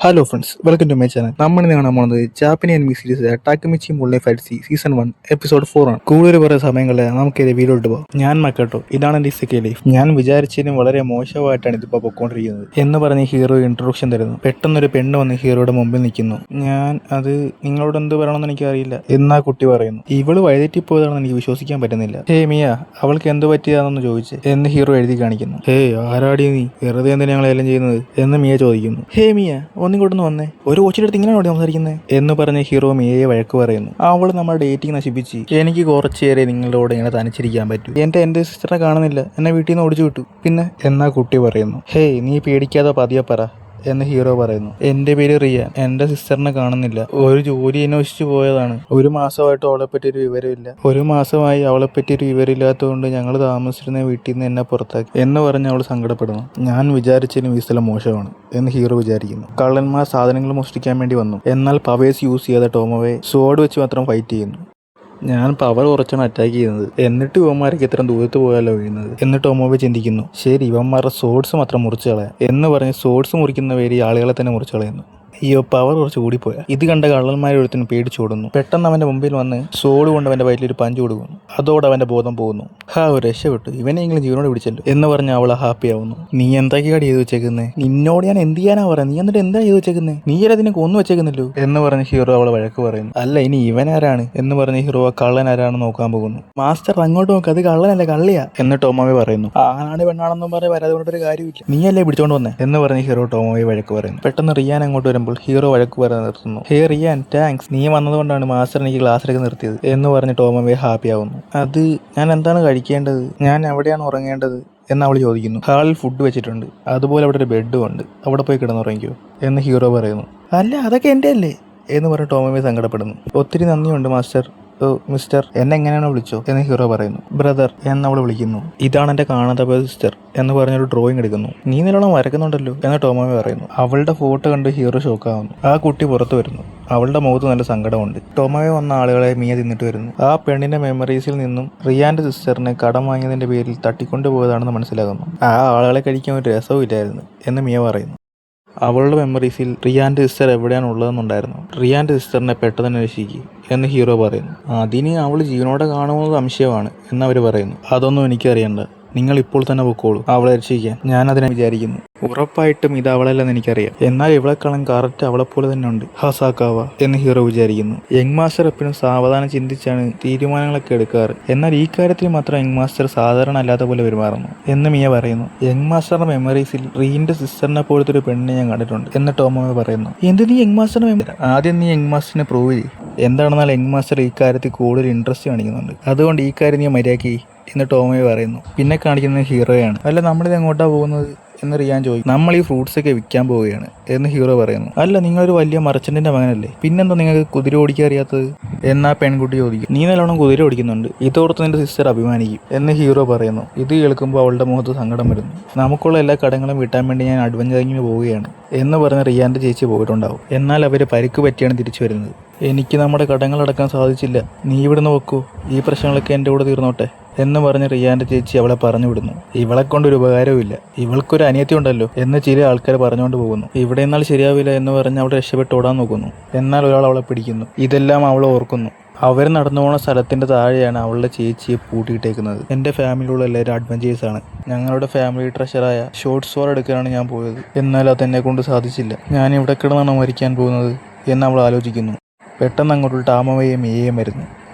Hello friends, welcome to my channel. നമ്മൾ ഇന്ന് കാണാൻ പോകുന്നത് ജാപ്പനീസ് അനിമി സീരീസ് ടാക്കമിച്ചി മുള്ളെ ഫൈറ്റ് സീസൺ 1 എപ്പിസോഡ് 4 ആണ്. കൂടുതൽ കുറേ സമയങ്ങളിൽ നമുക്ക് ഇത് വീഡിയോട്ട് പോകാം. ഞാൻ മക്കട്ടോ, ഇതാണ് എൻ്റെ ഇസക്കെ ലൈഫ്. ഞാൻ വിചാരിച്ചതിനും വളരെ മോശമായിട്ടാണ് ഇതിപ്പോൾ പൊക്കോണ്ടിരിക്കുന്നത് എന്ന് പറഞ്ഞ് ഹീറോ ഇൻട്രൊഡക്ഷൻ തരുന്നു. പെട്ടെന്നൊരു പെണ്ണ് വന്ന് ഹീറോയുടെ മുമ്പിൽ നിൽക്കുന്നു. അത് നിങ്ങളോട് എന്ത് പറയണമെന്ന് എനിക്കറിയില്ല എന്നാ കുട്ടി പറയുന്നു. ഇവള് വഴിതെറ്റിപ്പോയതാണെന്ന് എനിക്ക് വിശ്വസിക്കാൻ പറ്റുന്നില്ല. ഹേ മിയ, അവൾക്ക് എന്ത് പറ്റിയതാണെന്ന് ചോദിച്ച് എന്ന് ഹീറോ എഴുതി കാണിക്കുന്നു. ഹേ ആരാടി നീ, വെറുതെ എന്തിനാ ഞങ്ങളെല്ലാം ചെയ്യുന്നത് എന്ന് മിയ ചോദിക്കുന്നു. ഹേ മിയ, ഒന്നിങ്ങോട്ടൊന്ന് വന്നേ, ഒരു കൊച്ചിനടുത്ത് ഇങ്ങനെയാണ് സംസാരിക്കുന്നത് എന്ന് പറഞ്ഞ ഹീറോ മിയയെ വഴക്ക് പറയുന്നു. അവൾ നമ്മുടെ ഡേറ്റിംഗ് നശിപ്പിച്ച് എനിക്ക് കുറച്ച് നേരെ നിങ്ങളോട് ഇങ്ങനെ തനിച്ചിരിക്കാൻ പറ്റൂ. എൻ്റെ സിസ്റ്ററിനെ കാണുന്നില്ല, എന്നെ വീട്ടിൽ നിന്ന് ഓടിച്ചു വിട്ടു. പിന്നെ എന്നാ കുട്ടി പറയുന്നു. ഹേയ്, നീ പേടിക്കാതെ പതിയെ പറ എന്ന് ഹീറോ പറയുന്നു. എൻ്റെ പേര് റിയാൻ, എൻ്റെ സിസ്റ്ററിനെ കാണുന്നില്ല, ഒരു ജോലി അന്വേഷിച്ചു പോയതാണ്. ഒരു മാസമായിട്ട് അവളെപ്പറ്റി ഒരു വിവരമില്ല. ഒരു മാസമായി അവളെപ്പറ്റി ഒരു വിവരമില്ലാത്തതുകൊണ്ട് ഞങ്ങൾ താമസിച്ചിരുന്ന വീട്ടിൽ നിന്ന് എന്നെ പുറത്താക്കി എന്ന് പറഞ്ഞ് അവൾ സങ്കടപ്പെടുന്നു. ഞാൻ വിചാരിച്ചതിനും ഈ സ്ഥലം മോശമാണ് എന്ന് ഹീറോ വിചാരിക്കുന്നു. കള്ളന്മാർ സാധനങ്ങൾ മോഷ്ടിക്കാൻ വേണ്ടി വന്നു, എന്നാൽ പവേഴ്സ് യൂസ് ചെയ്യാതെ ടോമോവെ സോഡ് വെച്ച് മാത്രം ഫൈറ്റ് ചെയ്യുന്നു. ഞാൻ പവർ കുറച്ചാണ് അറ്റാക്ക് ചെയ്യുന്നത്, എന്നിട്ട് ഇവന്മാർക്ക് ഇത്ര ദൂരത്ത് പോയാലോ വീഴുന്നത് എന്ന് ടോമോവെ ചിന്തിക്കുന്നു. ശരി, ഇവന്മാരുടെ സോഡ്സ് മാത്രം മുറിച്ച് കളയാം എന്ന് പറഞ്ഞ് സോഡ്സ് മുറിക്കുന്ന പേര് ആളുകളെ തന്നെ മുറിച്ച് കളയുന്നു. അയ്യോ, പവർ കുറച്ച് കൂടിപ്പോയാ. ഇത് കണ്ട കള്ളന്മാരൊരുത്തിന് പേടിച്ചോടുന്നു. പെട്ടെന്ന് അവന്റെ മുമ്പിൽ വന്ന് സോഡ് കൊണ്ട് അവന്റെ വയറ്റിൽ ഒരു പഞ്ച് കൊടുക്കുന്നു. അതോടെ അവന്റെ ബോധം പോകുന്നു. ഒരു രക്ഷപ്പെട്ടു, ഇവനെങ്കിലും ജീവനോട് പിടിച്ചല്ലോ എന്ന് പറഞ്ഞ് അവളെ ഹാപ്പി ആവുന്നു. നീ എന്തൊക്കെയാണ് ചെയ്ത് വെച്ചേക്കുന്നേ? നിന്നോട് ഞാൻ എന്ത് ചെയ്യാനാ പറയാ, നീ എന്നിട്ട് എന്താ ചെയ്ത് വെച്ചേക്കുന്നേ? നീ അതിനെ കൊന്നു വെച്ചേക്കുന്നല്ലോ എന്ന് പറഞ്ഞ് ഹീറോ അവളെ വഴക്ക് പറയുന്നു. അല്ല, ഇനി ഇവനാരാണ് എന്ന് പറഞ്ഞ് ഹീറോ ആ കള്ളൻ ആരാണെന്ന് നോക്കാൻ പോകുന്നു. മാസ്റ്റർ അങ്ങോട്ട് നോക്ക്, അത് കള്ളനല്ല കള്ളിയാ എന്ന് ടോമോവെ പറയുന്നു. ആണാണ് പെണ്ണാണെന്നും പറഞ്ഞ് വരാതെ കൊണ്ടൊരു കാര്യമില്ല, നീ അല്ലേ പിടിച്ചോണ്ട് വന്നേ എന്ന് പറഞ്ഞ് ഹീറോ ടോമോവെ വഴക്ക് പറയുന്നു. പെട്ടെന്ന് റിയാൻ അങ്ങോട്ട് വരുമ്പോൾ ഹീറോ വഴക്ക് പറയാൻ നിർത്തുന്നു. ഹേ റിയാൻ, താങ്ക്സ്, നീ വന്നതുകൊണ്ടാണ് മാസ്റ്റർ എനിക്ക് ക്ലാസ്സിലേക്ക് നിർത്തിയത് എന്ന് പറഞ്ഞ് ടോമോവെ ഹാപ്പി ആവുന്നു. അത് ഞാൻ എന്താണ് കഴിക്കേണ്ടത്, ഞാൻ എവിടെയാണ് ഉറങ്ങേണ്ടത് എന്ന് അവൾ ചോദിക്കുന്നു. ഹാളിൽ ഫുഡ് വെച്ചിട്ടുണ്ട്, അതുപോലെ അവിടെ ഒരു ബെഡും ഉണ്ട്, അവിടെ പോയി കിടന്നുറങ്ങിക്കോ എന്ന് ഹീറോ പറയുന്നു. അല്ല, അതൊക്കെ എൻ്റെ അല്ലേ എന്ന് പറഞ്ഞ് ടോമോവെ സങ്കടപ്പെടുന്നു. ഒത്തിരി നന്ദിയുണ്ട് മാസ്റ്റർ. മിസ്റ്റർ, എന്നെ എങ്ങനെയാണോ വിളിച്ചോ എന്ന് ഹീറോ പറയുന്നു. ബ്രദർ എന്നവൾ വിളിക്കുന്നു. ഇതാണ് എൻ്റെ കാണാത്ത പോയ സിസ്റ്റർ എന്ന് പറഞ്ഞൊരു ഡ്രോയിങ് എടുക്കുന്നു. നീ നിലോളം വരക്കുന്നുണ്ടല്ലോ എന്ന് ടോമോവെ പറയുന്നു. അവളുടെ ഫോട്ടോ കണ്ട് ഹീറോ ഷോക്കാവുന്നു. ആ കുട്ടി പുറത്തു വരുന്നു. അവളുടെ മുഖത്ത് നല്ല സങ്കടമുണ്ട്. ടോമോവെ വന്ന ആളുകളെ മിയ തിന്നിട്ട് വരുന്നു. ആ പെണ്ണിന്റെ മെമ്മറീസിൽ നിന്നും റിയാന്റെ സിസ്റ്ററിനെ കടം വാങ്ങിയതിന്റെ പേരിൽ തട്ടിക്കൊണ്ടുപോയതാണെന്ന് മനസ്സിലാകുന്നു. ആ ആളുകളെ കഴിക്കാൻ ഒരു രസവും ഇല്ലായിരുന്നു എന്ന് മിയ പറയുന്നു. അവളുടെ മെമ്മറീസിൽ റിയാന്റെ സിസ്റ്റർ എവിടെയാണ് ഉള്ളതെന്നുണ്ടായിരുന്നു. റിയാന്റെ സിസ്റ്ററിനെ പെട്ടെന്ന് അന്വേഷിക്കുക എന്ന് ഹീറോ പറയുന്നു. അതിന് അവൾ ജീവനോടെ കാണുമെന്ന് സംശയമാണ് എന്നവർ പറയുന്നു. അതൊന്നും എനിക്കറിയണ്ട, നിങ്ങൾ ഇപ്പോൾ തന്നെ പൊക്കോളൂ, അവളെ രക്ഷിക്കാൻ ഞാൻ അതിനെ വിചാരിക്കുന്നു. ഉറപ്പായിട്ടും ഇത് അവളല്ലെന്ന് എനിക്കറിയാം, എന്നാൽ ഇവളെക്കാളും കറക്റ്റ് അവളെപ്പോലെ തന്നെ ഉണ്ട് ഹസാക്കാവ എന്ന് ഹീറോ വിചാരിക്കുന്നു. യങ് മാസ്റ്റർ എപ്പോഴും സാവധാനം ചിന്തിച്ചാണ് തീരുമാനങ്ങളൊക്കെ എടുക്കാറ്, എന്നാൽ ഈ കാര്യത്തിൽ മാത്രം യങ് മാസ്റ്റർ സാധാരണ അല്ലാത്ത പോലെ പെരുമാറുന്നു എന്ന് മിയ പറയുന്നു. യങ് മാസ്റ്ററുടെ മെമ്മറീസിൽ റീന്റെ സിസ്റ്ററിനെ പോലത്തെ ഒരു പെണ്ണിനെ ഞാൻ കണ്ടിട്ടുണ്ട് എന്ന് ടോമോവെ പറയുന്നു. എന്ത്, നീ യങ് മാസ്റ്ററിനെ മെമ്മറി? ആദ്യം നീ യങ് മാസ്റ്ററിനെ പ്രൂവ് ചെയ്യും. എന്താണെന്നാൽ യങ് മാസ്റ്റർ ഈ കാര്യത്തിൽ കൂടുതൽ ഇൻട്രസ്റ്റ് കാണിക്കുന്നുണ്ട്, അതുകൊണ്ട് ഈ കാര്യം നീ മര്യാദയ്ക്ക് എന്ന് ടോമോവെ പറയുന്നു. പിന്നെ കാണിക്കുന്നത് ഹീറോയാണ്. അല്ല, നമ്മളിത് എങ്ങോട്ടാണ് പോകുന്നത് എന്ന് റിയാൻ ചോദിക്കും. നമ്മൾ ഈ ഫ്രൂട്ട്സ് ഒക്കെ വിൽക്കാൻ പോവുകയാണ് എന്ന് ഹീറോ പറയുന്നു. അല്ല, നിങ്ങളൊരു വലിയ മർച്ചന്റിന്റെ മകനല്ലേ, പിന്നെന്താ നിങ്ങൾക്ക് കുതിര ഓടിക്കാൻ അറിയാത്തത് എന്നാ പെൺകുട്ടി ചോദിക്കും. നീ നല്ലോണം കുതിര ഓടിക്കുന്നുണ്ട്, ഇതോർത്ത് നിന്റെ സിസ്റ്റർ അഭിമാനിക്കും എന്ന് ഹീറോ പറയുന്നു. ഇത് കേൾക്കുമ്പോൾ അവളുടെ മുഖത്ത് സങ്കടം വരുന്നു. നമുക്കുള്ള എല്ലാ കടങ്ങളും വിട്ടാൻ വേണ്ടി ഞാൻ അഡ്വഞ്ചറിങ്ങിന് പോവുകയാണ് എന്ന് പറഞ്ഞ് റിയാന്റെ ചേച്ചി പോയിട്ടുണ്ടാവും. എന്നാൽ അവർ പരിക്ക് പറ്റിയാണ് തിരിച്ചു വരുന്നത്. എനിക്ക് നമ്മുടെ കടങ്ങളടക്കാൻ സാധിച്ചില്ല, നീ ഇവിടുന്ന് വെക്കൂ, ഈ പ്രശ്നങ്ങളൊക്കെ എൻ്റെ കൂടെ തീർന്നോട്ടെ എന്ന് പറഞ്ഞ് റിയാന്റെ ചേച്ചി അവളെ പറഞ്ഞു വിടുന്നു. ഇവളെ കൊണ്ടൊരു ഉപകാരവും ഇല്ല, ഇവൾക്കൊരു അനിയത്തി ഉണ്ടല്ലോ എന്ന് ചില ആൾക്കാർ പറഞ്ഞുകൊണ്ട് പോകുന്നു. ഇവിടെ എന്നാൽ ശരിയാവില്ല എന്ന് പറഞ്ഞ് അവൾ രക്ഷപ്പെട്ട് ഓടാൻ നോക്കുന്നു. എന്നാൽ ഒരാൾ അവളെ പിടിക്കുന്നു. ഇതെല്ലാം അവൾ ഓർക്കുന്നു. അവർ നടന്നു പോകുന്ന സ്ഥലത്തിന്റെ താഴെയാണ് അവളുടെ ചേച്ചിയെ പൂട്ടിയിട്ടേക്കുന്നത്. എൻ്റെ ഫാമിലിയുള്ള എല്ലാവരും അഡ്വഞ്ചേഴ്സാണ്. ഞങ്ങളുടെ ഫാമിലി ട്രഷറായ ഷോർട്ട് സോർ എടുക്കാനാണ് ഞാൻ പോയത്, എന്നാൽ അതെന്നെ കൊണ്ട് സാധിച്ചില്ല. ഞാൻ ഇവിടെ കിടന്നാണ് മരിക്കാൻ പോകുന്നത് എന്ന് അവൾ ആലോചിക്കുന്നു. പെട്ടെന്ന് അങ്ങോട്ട് ടാമോവയും മിയയും വരുന്നു.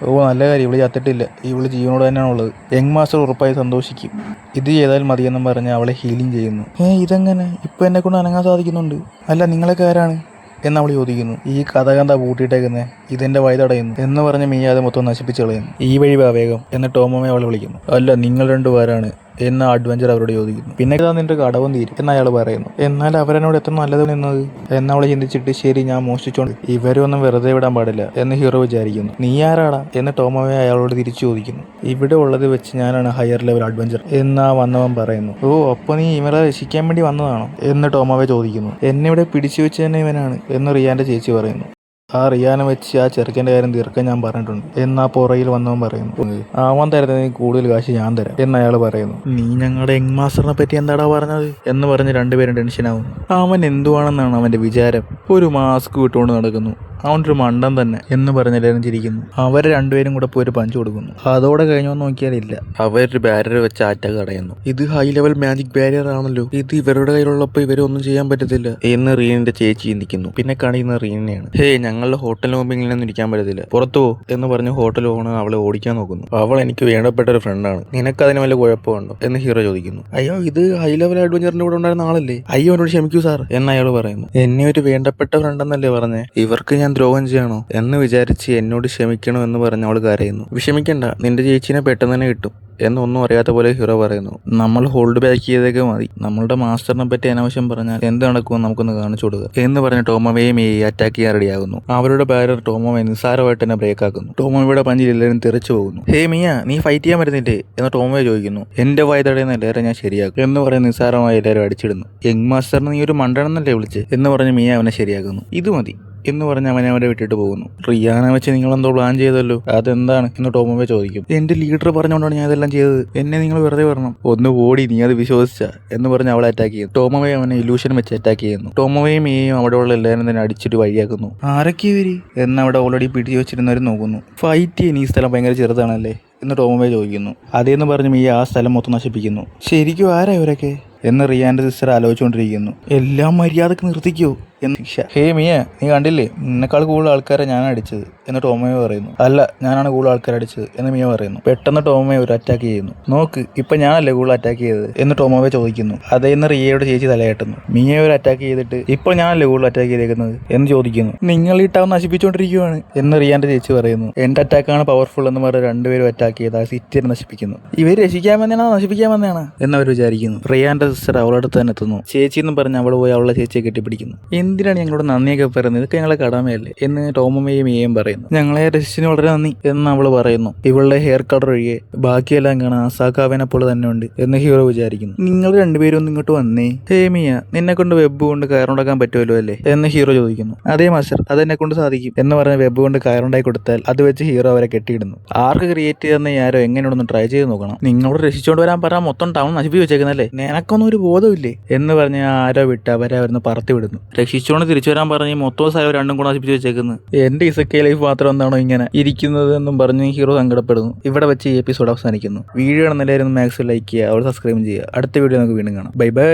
നല്ല കാര്യം, ഇവള് ചത്തിട്ടില്ല, ഇവള് ജീവനോട് തന്നെയാണ് ഉള്ളത്. യങ് മാസ്റ്റർ ഉറപ്പായി സന്തോഷിക്കും. ഇത് ചെയ്താൽ മതിയെന്നും പറഞ്ഞ് അവളെ ഹീലിംഗ് ചെയ്യുന്നു. ഇതെങ്ങനെ ഇപ്പം എന്നെ കൊണ്ട് അനങ്ങാൻ സാധിക്കുന്നുണ്ട്? അല്ല, നിങ്ങളൊക്കെ ആരാണ് എന്ന് അവൾ ചോദിക്കുന്നു. ഈ കഥകന്ത പൂട്ടിയിട്ടേക്കുന്നേ, ഇതെന്റെ വഴി തടയുന്നു എന്ന് പറഞ്ഞ് മിയ അത് മൊത്തം നശിപ്പിച്ച് കളയുന്നു. ഈ വഴി വേഗം എന്ന് ടോമോവെ അവളെ വിളിക്കുന്നു. അല്ല, നിങ്ങൾ രണ്ടുപേരാണ് എന്ന അഡ്വഞ്ചർ അവരോട് ചോദിക്കുന്നു. പിന്നെ ഇതാ നിന്റെ കടവും തീരും എന്ന് അയാൾ പറയുന്നു. എന്നാൽ അവരെന്നോട് എത്ര നല്ലത് നിന്നത് എന്നവളെ ചിന്തിച്ചിട്ട്, ശരി, ഞാൻ മോഷ്ടിച്ചോണ്ട് ഇവരൊന്നും വെറുതെ വിടാൻ പാടില്ല എന്ന് ഹീറോ വിചാരിക്കുന്നു. നീ ആരാടാ എന്ന് ടോമോവെ അയാളോട് തിരിച്ചു ചോദിക്കുന്നു. ഇവിടെ ഉള്ളത് വെച്ച് ഞാനാണ് ഹയർ ലെവൽ അഡ്വഞ്ചർ എന്നാ വന്നവൻ പറയുന്നു. അപ്പോൾ നീ ഇവരെ രക്ഷിക്കാൻ വേണ്ടി വന്നതാണോ എന്ന് ടോമോവെ ചോദിക്കുന്നു. എന്നെ ഇവിടെ പിടിച്ചു വെച്ച് തന്നെ ഇവനാണ് എന്ന് റിയാന്റെ ചേച്ചി പറയുന്നു. ആ റിയാനെ വെച്ച് ആ ചെറുക്കൻ്റെ കാര്യം തീർക്കാൻ ഞാൻ പറഞ്ഞിട്ടുണ്ട് എന്നാ പുറയിൽ വന്നവൻ പറയുന്നു അവൻ തരുന്നതിന് കൂടുതൽ കാശ് ഞാൻ തരാം എന്ന് അയാൾ പറയുന്നു. നീ ഞങ്ങളുടെ യങ് മാസ്റ്ററിനെ പറ്റി എന്താടാ പറഞ്ഞത് എന്ന് പറഞ്ഞ് രണ്ടുപേരും ടെൻഷനാവുന്നു. അവൻ എന്തുവാണെന്നാണ് അവന്റെ വിചാരം? ഒരു മാസ്ക് വിട്ടുകൊണ്ട് നടക്കുന്നു, അവനൊരു മണ്ടൻ തന്നെ എന്ന് പറഞ്ഞെല്ലാവരും ചിരിക്കുന്നു. അവർ രണ്ടുപേരും കൂടെ പോയി ഒരു പഞ്ച് കൊടുക്കുന്നു. അതോടെ കഴിഞ്ഞോ നോക്കിയാലില്ല, അവരൊരു ബാരിയർ വെച്ച് അറ്റാക്ക് തടയുന്നു. ഇത് ഹൈ ലെവൽ മാജിക് ബാരിയർ ആണല്ലോ, ഇത് ഇവരുടെ കയ്യിലുള്ളപ്പോൾ ഇവരൊന്നും ചെയ്യാൻ പറ്റത്തില്ല എന്ന് റീനിന്റെ ചേച്ചി ചിന്തിക്കുന്നു. പിന്നെ കാണിക്കുന്ന റീനിനെയാണ്. ഹേ, ഞങ്ങളുടെ ഹോട്ടൽ മുമ്പിൽ ഇരിക്കാൻ പറ്റത്തില്ല, പുറത്തു പോ എന്ന് പറഞ്ഞ് ഹോട്ടൽ ഓണർ അവളെ ഓടിക്കാൻ നോക്കുന്നു. അവൾ എനിക്ക് വേണ്ടപ്പെട്ട ഒരു ഫ്രണ്ടാണ്, നിനക്കതിന് വല്ല കുഴപ്പമുണ്ടോ എന്ന് ഹീറോ ചോദിക്കുന്നു. അയ്യോ, ഇത് ഹൈ ലെവൽ അഡ്വഞ്ചറിന്റെ കൂടെ ഉണ്ടായിരുന്ന ആളല്ലേ, അയ്യോ എന്നോട് ക്ഷമിക്കൂ സാർ എന്ന് അയാൾ പറയുന്നു. എന്നെ ഒരു വേണ്ടപ്പെട്ട ഫ്രണ്ടെന്നല്ലേ പറഞ്ഞേ, ഇവർക്ക് ഞാൻ ദ്രോഹം ചെയ്യണോ എന്ന് വിചാരിച്ച് എന്നോട് ക്ഷമിക്കണോ എന്ന് പറഞ്ഞ് അവൾ കരയുന്നു. വിഷമിക്കണ്ട, നിന്റെ ചേച്ചീനെ പെട്ടെന്ന് തന്നെ കിട്ടും എന്നൊന്നും അറിയാത്ത പോലെ ഹീറോ പറയുന്നു. നമ്മൾ ഹോൾഡ് ബാക്ക് ചെയ്തൊക്കെ മതി, നമ്മളുടെ മാസ്റ്ററിനെ പറ്റി അനാവശ്യം പറഞ്ഞാൽ എന്ത് നടക്കുമെന്ന് നമുക്കൊന്ന് കാണിച്ചു കൊടുക്കുക എന്ന് പറഞ്ഞ് ടോമോവയും ഈ അറ്റാക്ക് ചെയ്യാൻ റെഡിയാകുന്നു. അവരുടെ ബാരർ ടോമോവെ നിസ്സാരമായിട്ട് തന്നെ ബ്രേക്ക് ആക്കുന്നു. ടോമോവയുടെ പഞ്ചിൽ എല്ലാവരും തെറിച്ചു പോകുന്നു. ഹേ മിയ, നീ ഫൈറ്റ് ചെയ്യാൻ വരുന്നില്ലേ എന്ന് ടോമോവെ ചോദിക്കുന്നു. എന്റെ വയതടയുന്ന എല്ലാവരും ഞാൻ ശരിയാക്കും എന്ന് പറഞ്ഞ് നിസ്സാരമായി എല്ലാവരും അടിച്ചിടുന്നു. യങ് മാസ്റ്ററിന് നീ ഒരു മണ്ടനെന്നല്ലേ വിളിച്ച് എന്ന് പറഞ്ഞ് മിയ അവനെ ശരിയാക്കുന്നു. ഇത് മതി എന്ന് പറഞ്ഞ് അവനെ അവരെ വിട്ടിട്ട് പോകുന്നു. റിയാനെ വെച്ച് നിങ്ങളെന്തോ പ്ലാൻ ചെയ്തല്ലോ, അതെന്താണ് എന്ന് ടോമോവെ ചോദിക്കും. എന്റെ ലീഡർ പറഞ്ഞുകൊണ്ടാണ് ഞാൻ ഇതെല്ലാം ചെയ്തത്, എന്നെ നിങ്ങൾ വെറുതെ പറഞ്ഞു. ഒന്ന് ഓടി, നീ അത് വിശ്വസിച്ച എന്ന് പറഞ്ഞ് അവളെ അറ്റാക്ക് ചെയ്യും. ടോമോവെ അവനെ ഇലൂഷൻ വെച്ച് അറ്റാക്ക് ചെയ്യുന്നു. ടോമോവയും മീയും അവിടെയുള്ള എല്ലാവരും തന്നെ അടിച്ചിട്ട് വഴിയാക്കുന്നു. ആരൊക്കെ ഇവര് എന്ന് അവിടെ ഓൾറെഡി പിടിച്ചു വെച്ചിരുന്നവർ നോക്കുന്നു. ഫൈറ്റ് ചെയ്യാൻ ഈ സ്ഥലം ഭയങ്കര ചെറുതാണല്ലേ എന്ന് ടോമോവെ ചോദിക്കുന്നു. അതേന്ന് പറഞ്ഞ് മീയ ആ സ്ഥലം മൊത്തം നശിപ്പിക്കുന്നു. ശരിക്കും ആരാ ഇവരൊക്കെ എന്ന് റിയാന്റെ സിസ്റ്റർ ആലോചിച്ചുകൊണ്ടിരിക്കുന്നു. എല്ലാം മര്യാദക്ക് നിർത്തിക്കോ എന്ന് ശിക്ഷ. ഹേ മിയ, നീ കണ്ടില്ലേ, നിന്നെക്കാൾ കൂടുതൽ ആൾക്കാരെ ഞാനാണ് അടിച്ചത് എന്ന് ടോമോയെ പറയുന്നു. അല്ല, ഞാനാണ് കൂടുതൽ ആൾക്കാരെ അടിച്ചത് എന്ന് മിയ പറയുന്നു. പെട്ടെന്ന് ടോമോയെ ഒരു അറ്റാക്ക് ചെയ്യുന്നു. നോക്ക്, ഇപ്പൊ ഞാനല്ലേ കൂടുതൽ അറ്റാക്ക് ചെയ്തത് എന്ന് ടോമോയെ ചോദിക്കുന്നു. അതേന്ന് റിയയുടെ ചേച്ചി തലയാട്ടുന്നു. മിയ ഒരു അറ്റാക്ക് ചെയ്തിട്ട് ഇപ്പോൾ ഞാനല്ലേ കൂടുതൽ അറ്റാക്ക് ചെയ്തേക്കുന്നത് എന്ന് ചോദിക്കുന്നു. നിങ്ങൾ ഈ ടൗൺ നശിപ്പിച്ചുകൊണ്ടിരിക്കുകയാണ് എന്ന് റിയാന്റെ ചേച്ചി പറയുന്നു. എന്റെ അറ്റാക്കാണ് പവർഫുൾ എന്ന് പറഞ്ഞ് രണ്ടുപേരും അറ്റാക്ക് ചെയ്ത് ആ സിറ്റിയെ നശിപ്പിക്കുന്നു. ഇവർ രക്ഷിക്കാൻ വന്നേണോ നശിപ്പിക്കാൻ വന്നേണോ എന്നവർ വിചാരിക്കുന്നു. റിയാന്റെ സിസ്റ്റർ അവളുടെ അടുത്ത് തന്നെ എത്തുന്നു. ചേച്ചി എന്ന് പറഞ്ഞ് അവൾ പോയി അവളുടെ ചേച്ചിയെ കെട്ടിപ്പിടിക്കുന്നു. എന്തിനാണ് ഞങ്ങളോട് നന്ദിയൊക്കെ പറയുന്നത്, ഇതൊക്കെ ഞങ്ങളെ കടമയല്ലേ എന്ന് ടോമോയും മിയയും പറയുന്നു. ഞങ്ങളെ രക്ഷിച്ചതിന് വളരെ നന്ദി എന്ന് അവൾ പറയുന്നു. ഇവളുടെ ഹെയർ കളർ ഒഴികെ ബാക്കിയെല്ലാം കാണാൻ അസാക്കാവിനെ പോലെ തന്നെ ഉണ്ട് എന്ന് ഹീറോ വിചാരിക്കുന്നു. നിങ്ങൾ രണ്ടുപേരും ഒന്ന് ഇങ്ങോട്ട് വന്നേ. ഹേ മിയ, നിന്നെ കൊണ്ട് വെബ് കൊണ്ട് കയറുണ്ടാക്കാൻ പറ്റുമല്ലോ അല്ലേ എന്ന് ഹീറോ ചോദിക്കുന്നു. അതേ മാസ്റ്റർ, അതെന്നെ കൊണ്ട് സാധിക്കും എന്ന് പറഞ്ഞ് വെബ് കൊണ്ട് കയറുണ്ടാക്കി കൊടുത്താൽ അത് വെച്ച് ഹീറോ അവരെ കെട്ടിയിടുന്നു. ആർക്ക് ക്രിയേറ്റ് ചെയ്യുന്ന ആരോ എങ്ങനെയൊന്ന് ട്രൈ ചെയ്ത് നോക്കണം. നിങ്ങളോട് രക്ഷിച്ചുകൊണ്ട് വരാൻ പറഞ്ഞാൽ മൊത്തം ടൗൺ നശിപ്പിച്ച് വെച്ചേക്കുന്നല്ലേ, നിനക്കൊന്നും ഒരു ബോധമില്ലേ എന്ന് പറഞ്ഞ് ആരോ വിട്ട് അവരെ അവിടുന്ന് പറത്തി വിടുന്നു. രക്ഷിച്ചുകൊണ്ട് തിരിച്ചു വരാൻ പറഞ്ഞ് മൊത്തം സ്ഥലം രണ്ടും കൂടെ നശിപ്പിച്ച് വെച്ചേക്കുന്നു. എന്റെ ഇസക്കെ ലൈഫ് മാത്രം എന്താണോ ഇങ്ങനെ ഇരിക്കുന്നത് എന്നും പറഞ്ഞ് ഹീറോ സങ്കടപ്പെടുന്നു. ഇവിടെ വെച്ച് ഈ എപ്പിസോഡ് അവസാനിക്കുന്നു. വീഡിയോ ആണെന്നെല്ലാവരും മാക്സിമം ലൈക്ക് ചെയ്യുക, അവൾ സബ്സ്ക്രൈബ് ചെയ്യുക. അടുത്ത വീഡിയോ നമുക്ക് വീണ്ടും കാണാം. Bye bye.